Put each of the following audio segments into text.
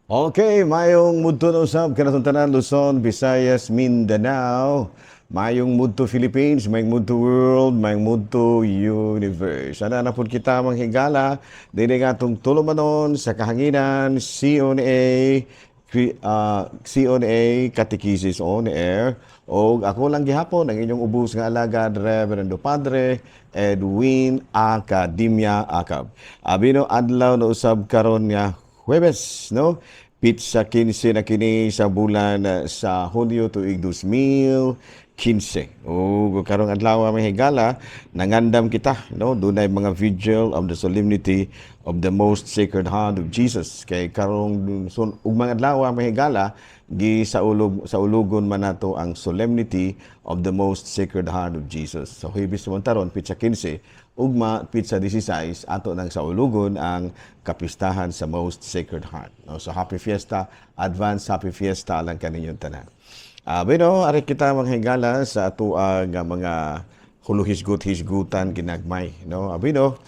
Okay, mayong mudto na usab kanatong tanan Luzon, Visayas, Mindanao. Mayong mudto Philippines, mayong mudto world, mayong mudto universe. Ana na pud kita manghigala dinhi nga atong tulumanon sa kahanginan CONA Catechesis on Air. O ako lang gihapon ang inyong ubos nga alagad Reverendo Padre Edwin Academia Acab. Abino adlaw na usab karon nga Huwebes, no? Pizza 15 na kini sa bulan sa Hulyo tuig 2015. O karong adlaw may higala, nangandam kita, no? Dunay mga vigil of the solemnity of the most sacred heart of Jesus. Kay karong ugmang adlaw may higala, sa ulugon man nato ang solemnity of the most sacred heart of Jesus. So Huwebes mo taron pizza 15 ugma pizza 16 ato nang sa ulugon ang kapistahan sa most sacred heart. No? So happy fiesta, advance happy fiesta lang kaninyong tanan. Bueno, ari kita manghigala sa ato ang mga huluhisgot-hisgutan ginagmay, no? Abino,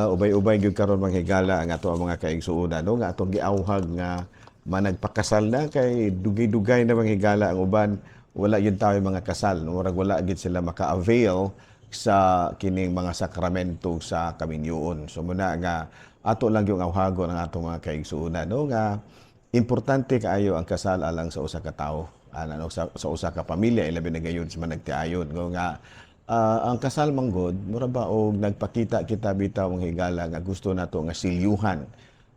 ubay-ubay gyud karon manghigala ang ato ang mga kaigsuonan, no? Nga atong giawhag nga managpakasal na kay dugay-dugay na manghigala ang uban wala yun tayo mga kasal, no? Wala gid sila maka-avail sa kining mga sakramento sa kaminyoon. So muna nga ato lang yung awhagon ang atong mga kaigsuonan, no? Nga importante kaayo ang kasal alang sa usa ka tawo, sa usa ka pamilya ilabi na gayon sa managtiayon. Nga ang kasal manggod mura ba og nagpakita kita bitaw ang higala nga gusto nato nga silyuhan,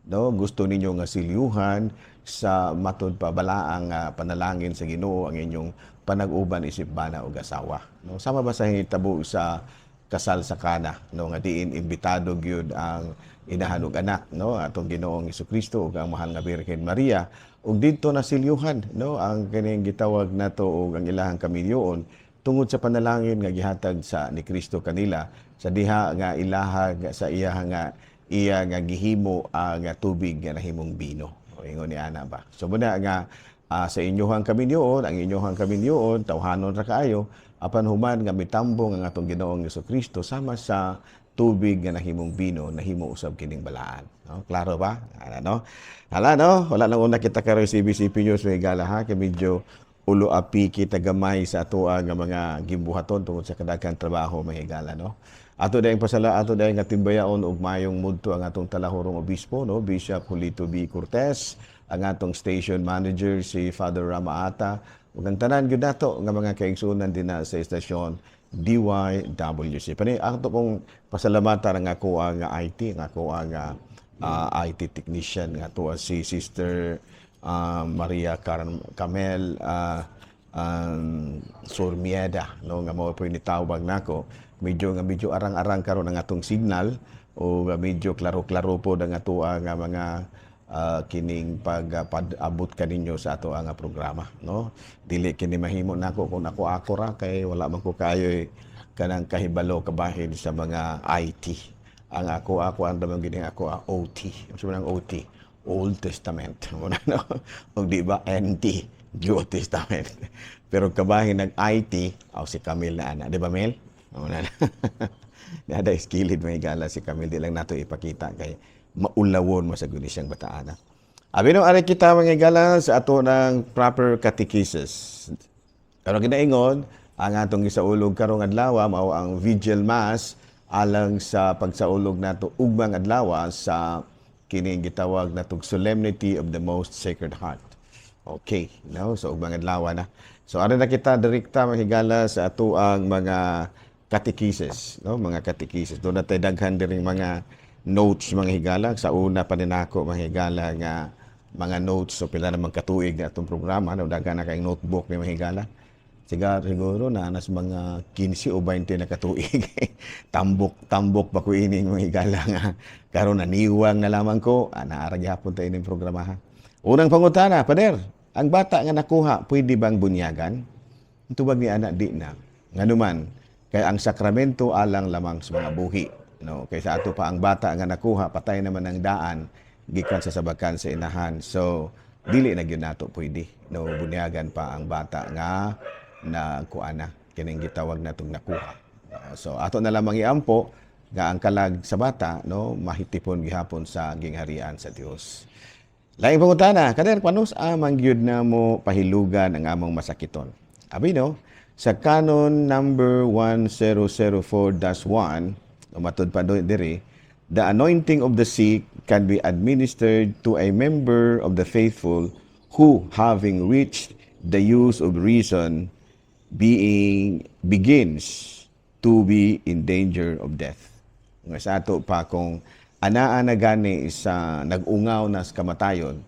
no? Gusto ninyo nga silyuhan sa matud pa balaang panalangin sa Ginoo ang inyong panag-uban isip bana og asawa, no? Sama ba sa hitabo sa kasal sa kana, no? Nga diin imbitado gyud ang inahan ug anak, no? Atong Ginoong Hesukristo ug ang mahal nga Birhen Maria ug didto na silyuhan, no? Ang kining gitawag nato og ang ilahang kamilyoon tungod sa panalangin nga gihatag sa ni Kristo kanila sa diha nga ilaha sa iya nga gihimo ang tubig nga nahimong bino. O ingon ni ana ba. So muna nga sa inyohang kaminyoon, ang inyohang kaminyoon tawhanon ra kaayo apan human nga mitambong ang atong Ginoong Hesukristo sama sa tubig nga nahimong bino, nahimo usab kining balaan. No? Klaro ba? No? Wala nang una kita karon sa CBCP News may gala ha kay medyo ulo api kita gamay sa ato nga mga gimbuhaton tungod sa kadaghang trabaho mahigala, no? Ato dayong nga timbayaon og mayong mudto ang atong talahorong obispo, no? Bishop Julito B. Cortez, ang atong station manager si Father Rama Ata, ug ang tanan gyud nato nga mga kaigsuonan din na sa estasyon DYWC. Pani ato pong pasalamatan ang ako ang IT, ang ako ang IT technician nga to si Sister Maria Camel Surmieda, no? Nga mo po initawag nako. Medyo arang-arang karon ang atong signal o medyo klaro-klaro po ang ato nga mga kining pag-abot kaninyo sa ato nga programa, no? Dili kini mahimo nako kung ako ra kay wala man ko kayo kanang kahibalo kabahin sa mga IT. Ang ako ang damang gini ako OT. Ano man ang OT? Old Testament. Muna no? O di ba NT, New Testament. Pero kabahin ng IT, si Camille na ana, di ba Mel? Muna na. Nada skilled may gala si Camille, di lang nato ipakita kay maulawon masaguni siyang bataan. Abi no ari kita mga gala sa ato ng proper catechesis. Pero ginaingon ang atong gisaulog karong adlaw mao ang Vigil Mass alang sa pagsaulog nato ugmang adlaw sa kining gitawag natong Solemnity of the Most Sacred Heart. Okay, no? So ugmang adlaw na. So ari na kita direkta mahigala sa ato ang mga catechesis, no? Mga catechesis. Doon natin daghan diring mga notes mga higala. Sa una pa din ako mga higala nga mga notes. So pila namang katuig na itong programa. No? Daghan na kayong notebook ni mga higala. Siguro na nas mga 15 o 20 na katuig. tambok pa ko ining mga higala nga. Karon naniwang na lamang ko. Naarag hapon tayo ining programa ha. Unang pangutana, Pader, ang bata nga nakuha, pwede bang bunyagan? Tubag ni anak di na. Nga naman, kaya ang sakramento alang lamang sa mga buhi. No? Kaysa ato pa ang bata nga nakuha, patay naman ang daan, gikan sa sabakan sa inahan. So, dili na gyud nato pwede. No? Bunyagan pa ang bata nga na kuana, kining gitawag natong nakuha. So, ato na lamang iampo, nga ang kalag sa bata, no? Mahitipon gihapon sa gingharian sa Dios. Laing pangutana, kader panos amang gyud na mo pahilugan ang among masakiton. Abi no, sa Canon number 1004-1, matod pa do diri, the anointing of the sick can be administered to a member of the faithful who, having reached the use of reason, begins to be in danger of death. Nga sa ato pa kung anaa na gani sa nag-ungaw na sa kamatayon,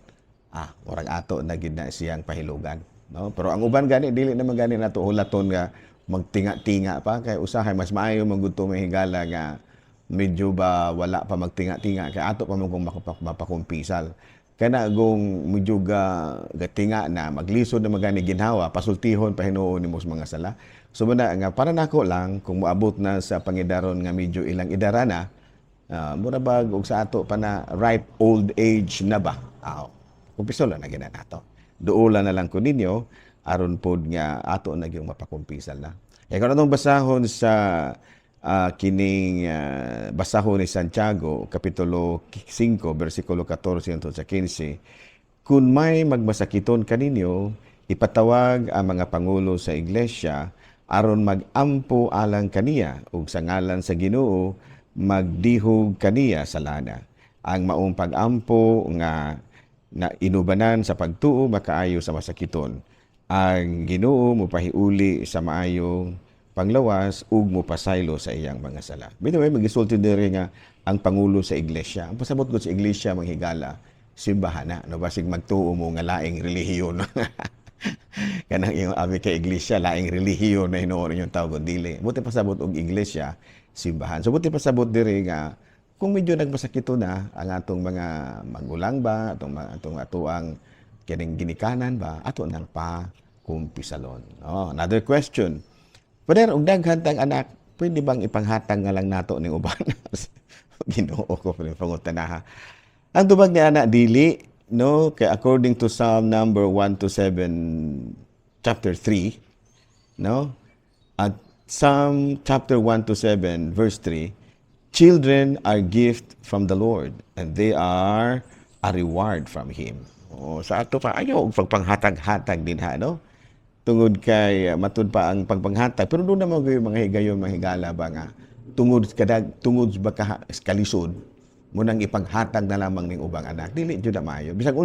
murag ato na gid na siyang pahilugan, no? Pero ang uban gani dili naman gani nato hulaton nga magtinga-tinga pa kay usahay mas maayo man gud to mahigala nga medyo ba wala pa magtinga-tinga kay ato pa man kung mapakumpisal. Kana gong medyo gatinga na maglisod na magani ginhawa pasultihon pa hinuon nimo sa mga sala. So nga para nako lang kung moabot na sa pangidaron nga medyo ilang idara na, mura ba og sa ato pa na ripe old age na ba? Kumpiso lang na gina nato. Duula na lang ko ninyo aron pod nga ato na gyud mapakumpisal na. Kaya kung atong basahon sa kining basahon ni Santiago kapitulo 5 bersikulo 14 hangtod sa 15, kung may magmasakiton kaninyo, ipatawag ang mga pangulo sa iglesia aron magampo alang kaniya ug sa ngalan sa Ginoo magdihog kaniya sa lana. Ang maong pag-ampo nga na inubanan sa pagtuo makaayo sa masakiton. Ang Ginoo mopahiuli sa maayong panglawas ug mopasaylo sa iyang mga sala. Bitaw magisulti diri nga ang pangulo sa iglesia. Ang pasabot ko sa iglesia manghigala simbahan na no basig magtuo mo nga laing relihiyon. Kanang iyong abi kay iglesia laing relihiyon na hinuon inyong tawag dili. Buti pasabot og iglesia simbahan. So buti pasabot diri nga kung medyo nagmasakito na ang atong mga magulang ba, atong atuang kining ginikanan ba, ato nang pa kumpisalon. Another question. Pero og daghan tang anak, pwede bang ipanghatag nga lang nato ning uban? Ginoo ko pangutana. Ang tubag ni anak dili, no, kay according to Psalm number 127 chapter 3, no? At Psalm chapter 127 verse 3, children are gift from the Lord and they are a reward from Him. Sa ato pa ayaw og pagpanghatag-hatag din ha, no? Tungod kay matud pa ang pagpanghatag pero doon naman gyud mga higayon mahigala ba nga tungod ba ka kalisod mo nang ipanghatag na lamang ning ubang anak dili jud na maayo bisag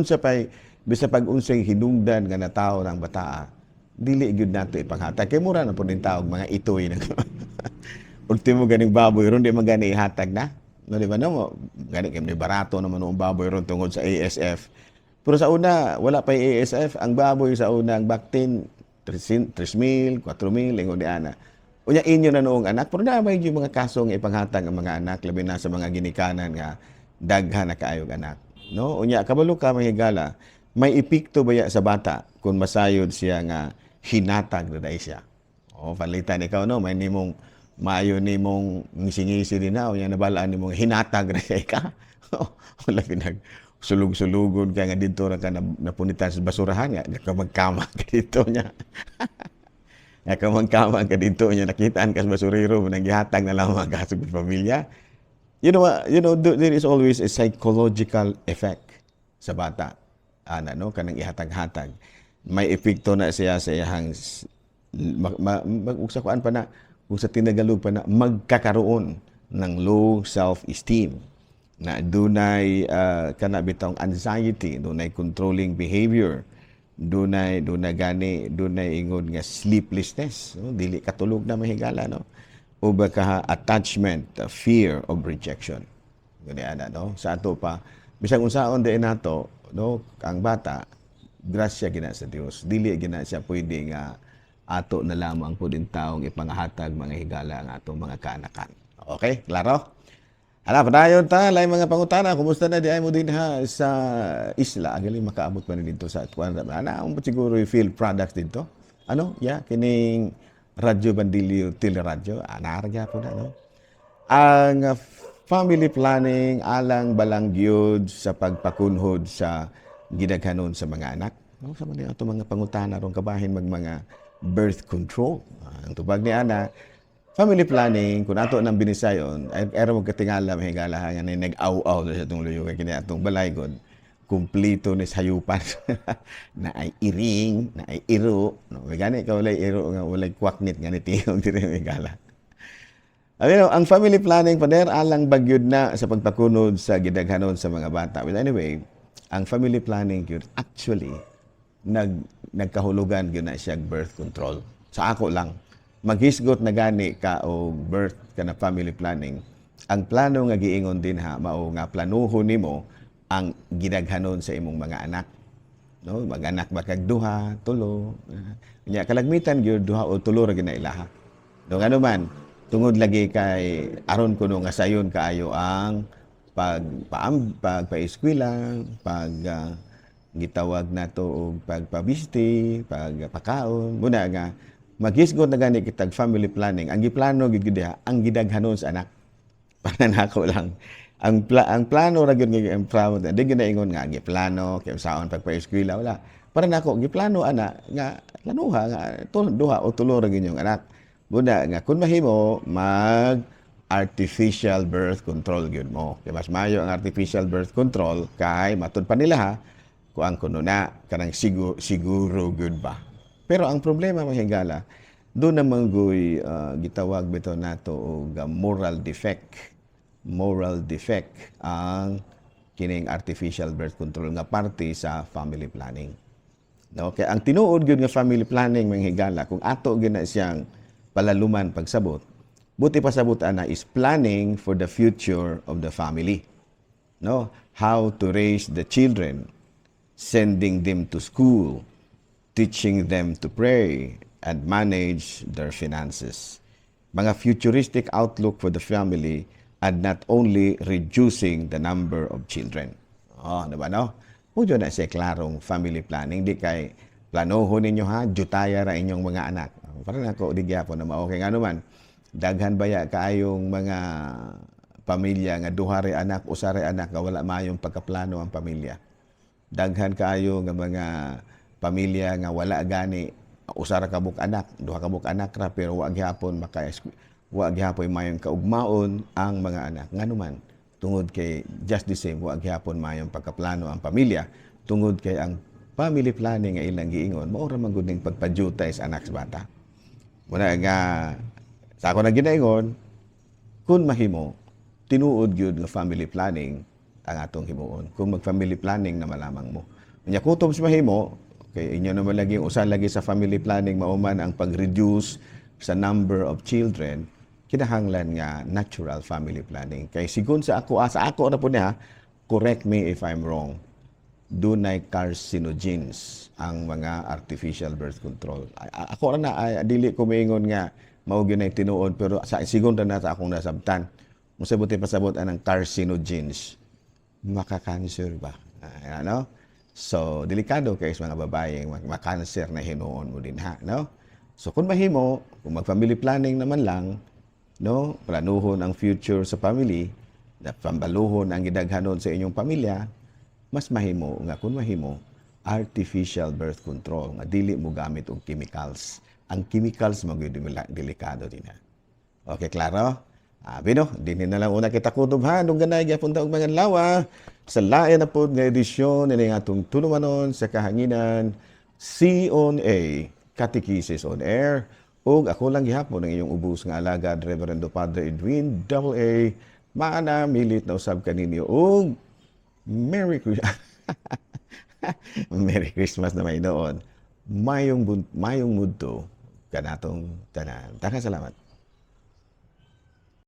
pag unsay hinungdan nga natawo ng bataa dili gyud nato ipanghatag kay mura na pud ning taog mga itoy nang ultimo ganing baboy ron di man gani ihatag na no di ba no gani kay barato naman ang baboy ron tungod sa ASF pero sa una wala pa ASF ang baboy sa una ang baktin 3,000, 4,000, ingon di ana. Unya inyo na noong anak, pero na may mga kaso nga ipanghatag ang mga anak, labi na sa mga ginikanan nga daghan na kaayog anak. No? Unya, kabalo ka mahigala, may epekto ba sa bata kung masayod siya nga hinatag na dahil siya? Palitan ikaw, no? May nimong maayo nimong ngisi-ngisi din na, unya nabalaan nimong hinatag na siya ka. Wala pinag sulug-sulugon kaya nga dito na ka napunitan sa basurahan nga magkama ka dito niya magkama ka dito niya nakitaan ka sa basurero nanggihatag na lang mga kasog ng pamilya you know there is always a psychological effect sa bata no kanang ihatag-hatag may epekto na siya sa iyang sa kuan pa na kung sa tinagalog pa na magkakaroon ng low self-esteem na dunay kanabitang anxiety, dunay controlling behavior, dunay ingon nga sleeplessness, no? Dili katulog na mahigala no. O baka attachment, fear of rejection. Gani ana no. Sa ato pa bisag unsaon din nato no ang bata grasya gina sa Dios. Dili gina siya pwede nga ato na lamang pud in taong ipanghatag mga higala ang atong mga kaanakan. Okay, klaro? Hala, padayon ta, lain mga pangutana, kumusta na di ay mo din ha sa isla? Agaling makaabot pa rin dito sa Tuan. Ano mo siguro yung field products dito? Ano? Kining radyo bandilyo, teleradyo. Naarga po na, no? Ang family planning, alang balangyod sa pagpakunhod sa gidaghanon sa mga anak. No? Sa mga ito mga pangutana ron kabahin mga birth control. Ang tubag ni Ana, family planning, kung ato ng binisayon, ay era mo katingala, mahigala nga nag-aw-aw sa itong luyo, kaya kini atong balaygon. kumplito ni sayupan na ay iring, na ay iro, no? May gani ka walay iro nga walay kwaknit nga ni tingog diri may gala. Ang family planning pader alang bagyod na sa pagpakunod sa gidaghanon sa mga bata. Well, anyway, ang family planning yun actually nagkahulugan gyud na siya birth control. Sa ako lang, maghisgot na gani ka og birth ka na family planning. Ang plano nga giingon din ha mao nga planuhon nimo ang gidaghanon sa imong mga anak. No, mag-anak ba kag duha, tulo. Nya kalagmitan gyud duha o tulo ra ginailaha. No ngano man tungod lagi kay aron kuno nga sayon kaayo ang pagpa-eskwela, gitawag nato og pagpabiste, pagpakaon, muna nga maghisgot na gani kitag family planning. Ang giplano gid diha ang gidaghanon sa anak. Para nako lang. Ang plano ra gyud nga proud, di gyud ingon nga giplano kay usaon pagpa-eskwela wala. Para nako giplano ana nga planuha nga duha o tulo ra gyud yung anak. Muna nga kun mahimo artificial birth control gyud mo. Kay mas maayo ang artificial birth control kay matud pa nila ha kuang kuno na kanang siguro good ba. Pero ang problema mahigala do naman goy gitawag bito nato og moral defect ang kining artificial birth control nga parte sa family planning. No, kay ang tinuod gyud nga family planning manghigala kung ato gyud na siyang palaluman pagsabot, buti pasabot ana is planning for the future of the family. No, how to raise the children, sending them to school, teaching them to pray and manage their finances. Mga futuristic outlook for the family and not only reducing the number of children. Oh, diba no? Huwag na siya klarong family planning. Di kay planohon ninyo ha, jutaya ra inyong mga anak. Para na ko, di gyapon na maokay. Nga naman, daghan baya kaayong mga pamilya nga duhare anak, usare anak, nga wala mayong pagkaplano ang pamilya. Daghan kaayo nga mga pamilya nga wala gani, usara kabuk anak, duha kabuk anak ra, pero wag gyapon wag gyapon mayong kaugmaon ang mga anak. Nga naman, tungod kay just the same, wag gyapon mayong pagkaplano ang pamilya, tungod kay ang family planning nga ilang giingon, mao ra man gud ning pagpajutay sa anak sa bata. Muna nga, sa ako na ginaingon, kung mahimo, tinuod gyud nga family planning ang atong himuon. Kung mag-family planning na malamang mo. Nya kutob sa mahimo, kay inyo naman lagi, usa lagi sa family planning, mauman ang pag-reduce sa number of children, kinahanglan nga natural family planning. Kay sigun sa ako na po niya, correct me if I'm wrong, dunay carcinogens ang mga artificial birth control. Ako na dili ko maingon nga mao gyud nay tinuod, pero sa segunda na sa akong nasabtan. Mosabuti pasabot anang carcinogens. Maka-cancer ba? Ano? So delikado kay sa mga babae maka-cancer na hinuon mo din ha, no? So kung mahimo, kung mag-family planning naman lang, no, planuhon ang future sa family, na pambaluhon ang gidaghanon sa inyong pamilya, mas mahimo nga kung mahimo artificial birth control nga dili mo gamit og chemicals. Ang chemicals magud delikado din ha. Okay, klaro? Bino, dinhi na lang una kita kutob ha nung ganay gyapon ta og mga lawa sa lain na pod nga edisyon ni atong tulumanon sa kahanginan C-on-A Catechesis on Air ug ako lang gihapon ang iyong ubos nga alagad Reverendo Padre Edwin AA maana milit na usab kaninyo og Merry Christmas. Merry Christmas na may noon. Mayong mudto kanatong tanan. Daghang salamat.